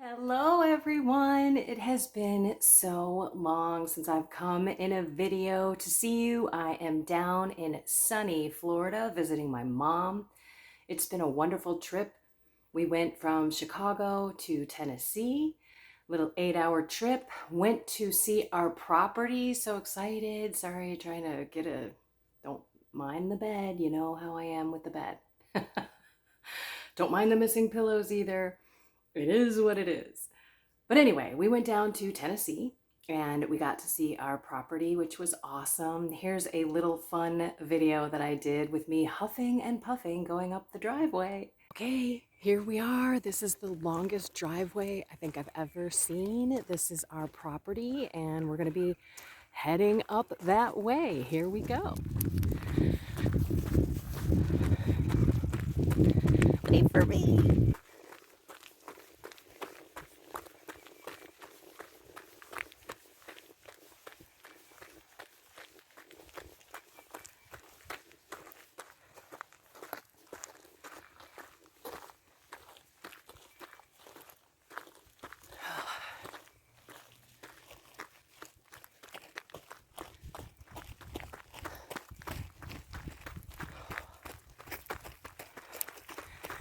Hello, everyone. It has been so long since I've come in a video to see you. I am down in sunny Florida visiting my mom. It's been a wonderful trip. We went from Chicago to Tennessee, little 8-hour trip. Went to see our property. So excited. Sorry, trying to don't mind the bed. You know how I am with the bed. Don't mind the missing pillows either. It is what it is. But anyway, we went down to Tennessee and we got to see our property, which was awesome. Here's a little fun video that I did with me huffing and puffing going up the driveway. Okay, here we are. This is the longest driveway I think I've ever seen. This is our property and we're going to be heading up that way. Here we go. Wait for me.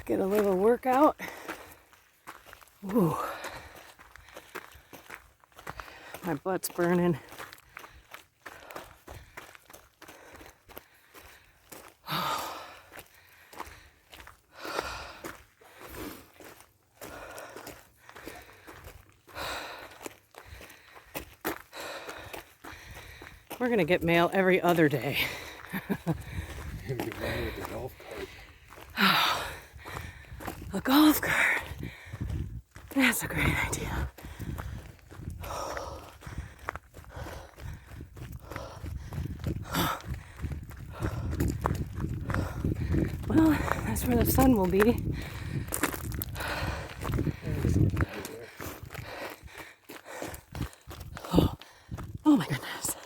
Get a little workout. Ooh. My butt's burning. We're gonna get mail every other day. Maybe one with a golf cart. A golf cart. That's a great idea. Well, that's where the sun will be. Oh my goodness.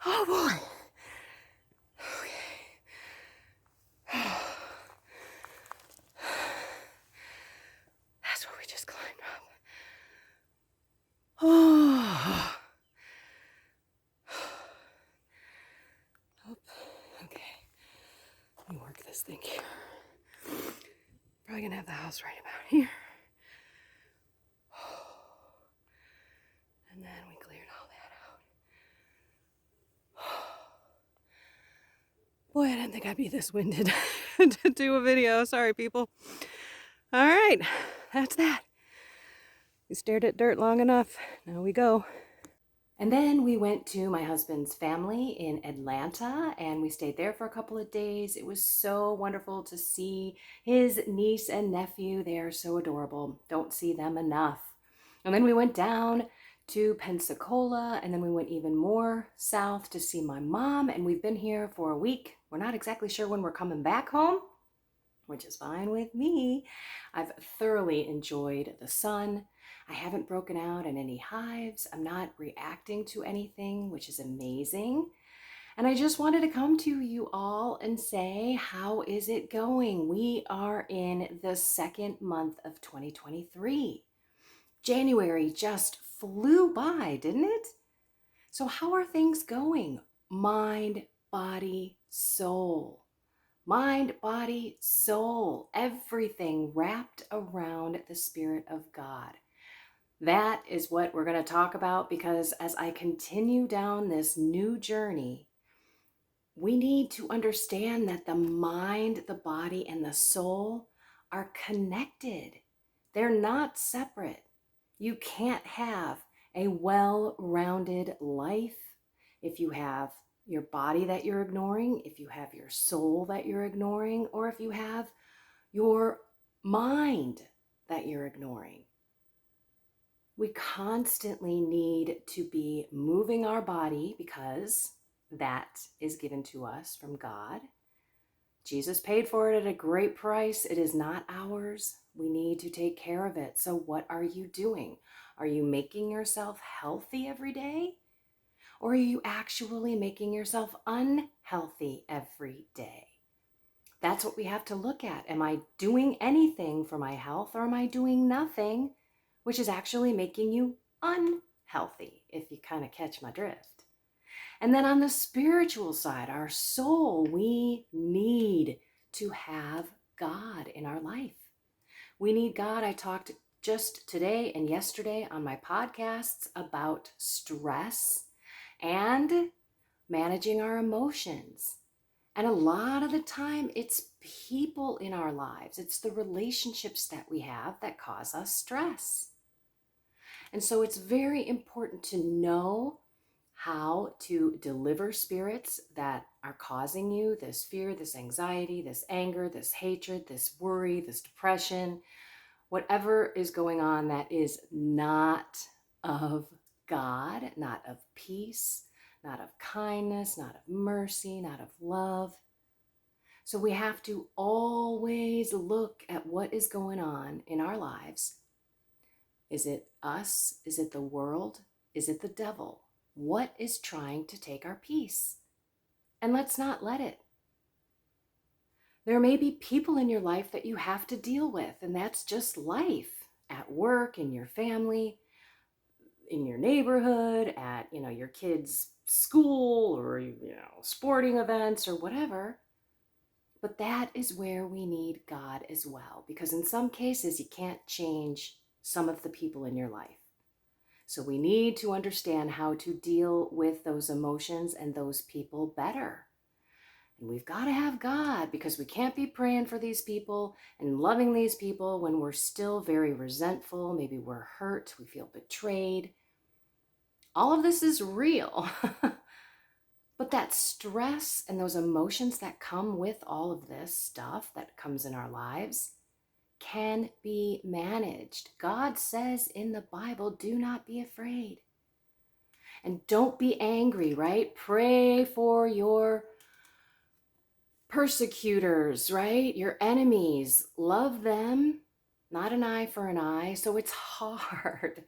Oh boy. That's where we just climbed up. Oh. Okay. Let me work this thing here. Probably gonna have the house right about here. And then we cleared all that out. Boy, I didn't think I'd be this winded to do a video. Sorry, people. All right, that's that. We stared at dirt long enough. Now we go. And then we went to my husband's family in Atlanta and we stayed there for a couple of days. It was so wonderful to see his niece and nephew. They are so adorable. Don't see them enough. And then we went down to Pensacola and then we went even more south to see my mom. And we've been here for a week. We're not exactly sure when we're coming back home, which is fine with me. I've thoroughly enjoyed the sun. I haven't broken out in any hives. I'm not reacting to anything, which is amazing. And I just wanted to come to you all and say, how is it going? We are in the second month of 2023. January just flew by, didn't it? So how are things going? Mind, body, soul. Mind, body, soul, everything wrapped around the Spirit of God. That is what we're going to talk about because as I continue down this new journey, we need to understand that the mind, the body, and the soul are connected. They're not separate. You can't have a well-rounded life if you have your body that you're ignoring, if you have your soul that you're ignoring, or if you have your mind that you're ignoring. We constantly need to be moving our body because that is given to us from God. Jesus paid for it at a great price. It is not ours. We need to take care of it. So what are you doing? Are you making yourself healthy every day? Or are you actually making yourself unhealthy every day? That's what we have to look at. Am I doing anything for my health, or am I doing nothing, which is actually making you unhealthy, if you kind of catch my drift? And then on the spiritual side, our soul, we need to have God in our life. We need God. I talked just today and yesterday on my podcasts about stress and managing our emotions. And a lot of the time, it's people in our lives, it's the relationships that we have that cause us stress. And so it's very important to know how to deliver spirits that are causing you this fear, this anxiety, this anger, this hatred, this worry, this depression, whatever is going on that is not of God, not of peace, not of kindness, not of mercy, not of love. So we have to always look at what is going on in our lives. Is it us? Is it the world? Is it the devil? What is trying to take our peace? And let's not let it. There may be people in your life that you have to deal with, and that's just life at work, in your family, in your neighborhood, at your kids' school, or sporting events or whatever. But that is where we need God as well, because in some cases you can't change some of the people in your life. So we need to understand how to deal with those emotions and those people better. And we've got to have God, because we can't be praying for these people and loving these people when we're still very resentful. Maybe we're hurt, we feel betrayed. All of this is real. But that stress and those emotions that come with all of this stuff that comes in our lives can be managed. God says in the Bible, do not be afraid. And don't be angry, right? Pray for your persecutors, right? Your enemies. Love them, not an eye for an eye. So it's hard.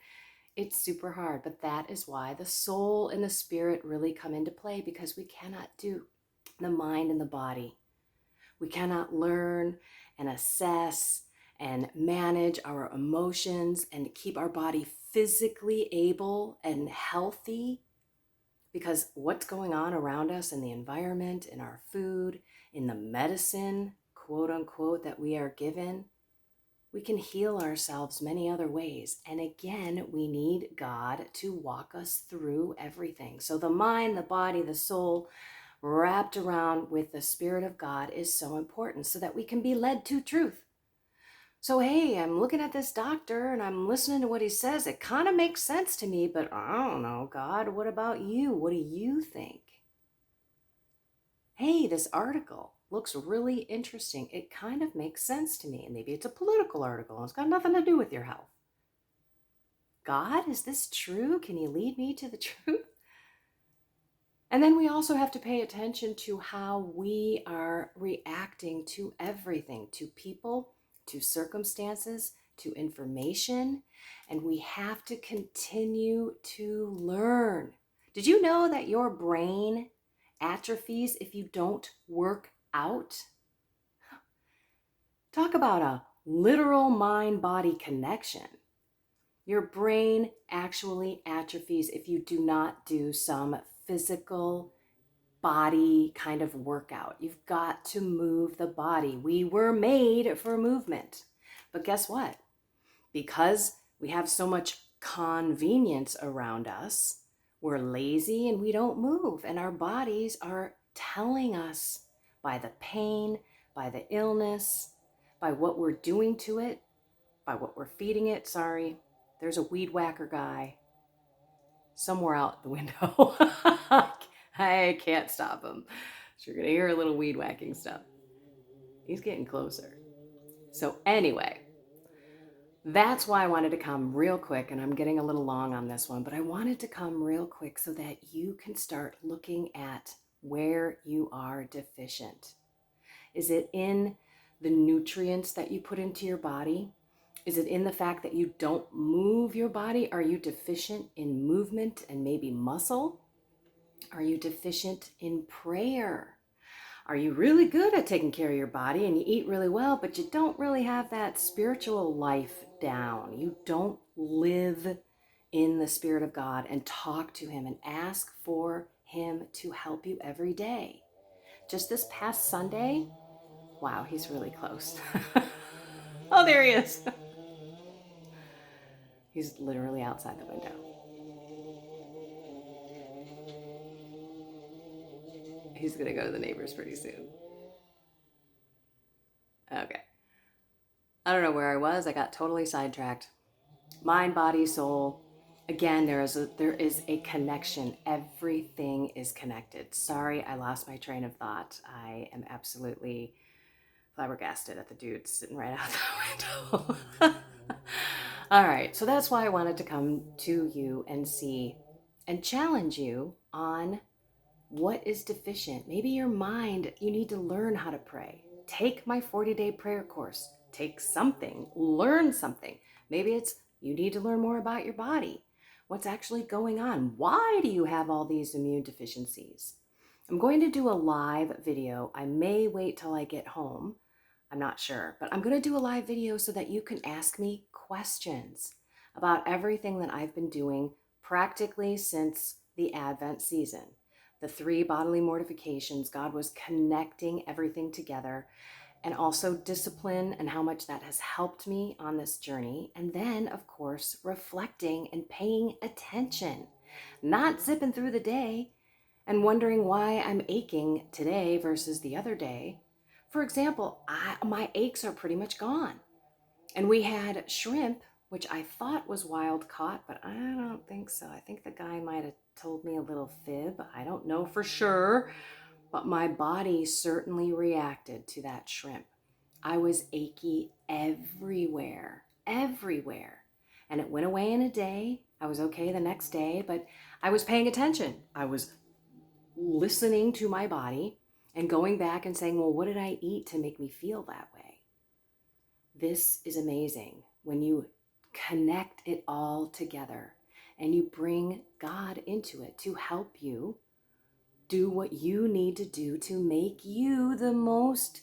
It's super hard, but that is why the soul and the spirit really come into play, because we cannot do the mind and the body. We cannot learn and assess and manage our emotions and keep our body physically able and healthy, because what's going on around us in the environment, in our food, in the medicine, quote unquote, that we are given, we can heal ourselves many other ways. And again, we need God to walk us through everything. So the mind, the body, the soul, wrapped around with the Spirit of God is so important, so that we can be led to truth. So, hey, I'm looking at this doctor and I'm listening to what he says. It kind of makes sense to me, but I don't know, God, what about you? What do you think? Hey, this article looks really interesting. It kind of makes sense to me. And maybe it's a political article and it's got nothing to do with your health. God, is this true? Can you lead me to the truth? And then we also have to pay attention to how we are reacting to everything, to people, to circumstances, to information. And we have to continue to learn. Did you know that your brain atrophies if you don't work out? Talk about a literal mind-body connection. Your brain actually atrophies if you do not do some physical body kind of workout. You've got to move the body. We were made for movement. But guess what? Because we have so much convenience around us, we're lazy and we don't move. And our bodies are telling us by the pain, by the illness, by what we're doing to it, by what we're feeding it. Sorry, there's a weed whacker guy somewhere out the window. I can't stop him. So you're going to hear a little weed whacking stuff. He's getting closer. So anyway, that's why I wanted to come real quick, and I'm getting a little long on this one, but I wanted to come real quick so that you can start looking at where you are deficient. Is it in the nutrients that you put into your body? Is it in the fact that you don't move your body? Are you deficient in movement and maybe muscle? Are you deficient in prayer? Are you really good at taking care of your body and you eat really well, but you don't really have that spiritual life down? You don't live in the Spirit of God and talk to Him and ask for Him to help you every day. Just this past Sunday, wow, he's really close. Oh, there he is. He's literally outside the window. He's going to go to the neighbors pretty soon. Okay. I don't know where I was. I got totally sidetracked. Mind, body, soul. Again, there is a connection. Everything is connected. Sorry, I lost my train of thought. I am absolutely flabbergasted at the dude sitting right out the window. All right, so that's why I wanted to come to you and see and challenge you on what is deficient. Maybe your mind, you need to learn how to pray. Take my 40-day prayer course. Take something, learn something. Maybe it's you need to learn more about your body. What's actually going on? Why do you have all these immune deficiencies? I'm going to do a live video. I may wait till I get home. I'm not sure, but I'm going to do a live video so that you can ask me questions about everything that I've been doing practically since the Advent season. The 3 bodily mortifications, God was connecting everything together, and also discipline and how much that has helped me on this journey. And then, of course, reflecting and paying attention, not zipping through the day and wondering why I'm aching today versus the other day. For example, my aches are pretty much gone. And we had shrimp, which I thought was wild caught, but I don't think so. I think the guy might have told me a little fib. I don't know for sure, but my body certainly reacted to that shrimp. I was achy everywhere, everywhere. And it went away in a day. I was okay the next day, but I was paying attention. I was listening to my body and going back and saying, well, what did I eat to make me feel that way? This is amazing when you connect it all together and you bring God into it to help you do what you need to do to make you the most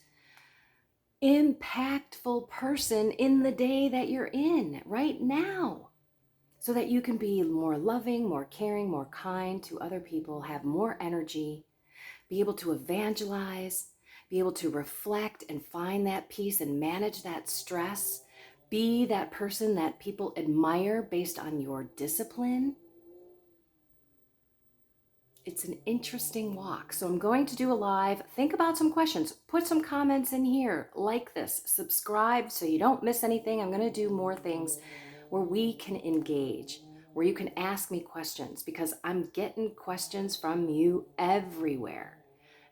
impactful person in the day that you're in right now, so that you can be more loving, more caring, more kind to other people, have more energy, be able to evangelize, be able to reflect and find that peace and manage that stress, be that person that people admire based on your discipline. It's an interesting walk. So I'm going to do a live. Think about some questions. Put some comments in here. Like this. Subscribe so you don't miss anything. I'm going to do more things where we can engage, where you can ask me questions, because I'm getting questions from you everywhere.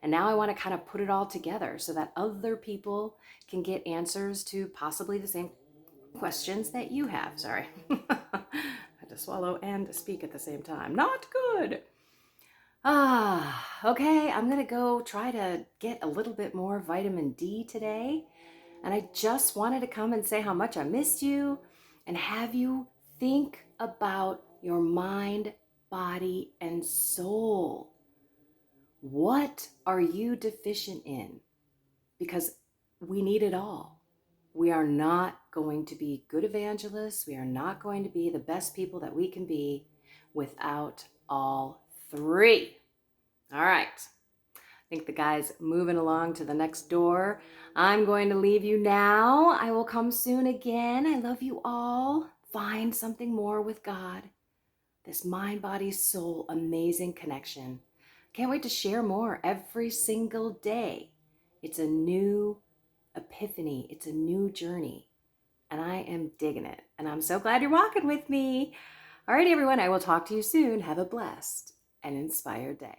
And now I want to kind of put it all together so that other people can get answers to possibly the same questions that you have. Sorry. I had to swallow and to speak at the same time. Not good. Okay, I'm gonna go try to get a little bit more vitamin D today. And I just wanted to come and say how much I missed you and have you think about your mind, body, and soul. What are you deficient in? Because we need it all. We are not going to be good evangelists. We are not going to be the best people that we can be without all 3. All right. I think the guy's moving along to the next door. I'm going to leave you now. I will come soon again. I love you all. Find something more with God. This mind, body, soul, amazing connection. Can't wait to share more every single day. It's a new epiphany. It's a new journey. And I am digging it. And I'm so glad you're walking with me. All right, everyone. I will talk to you soon. Have a blessed and inspired day.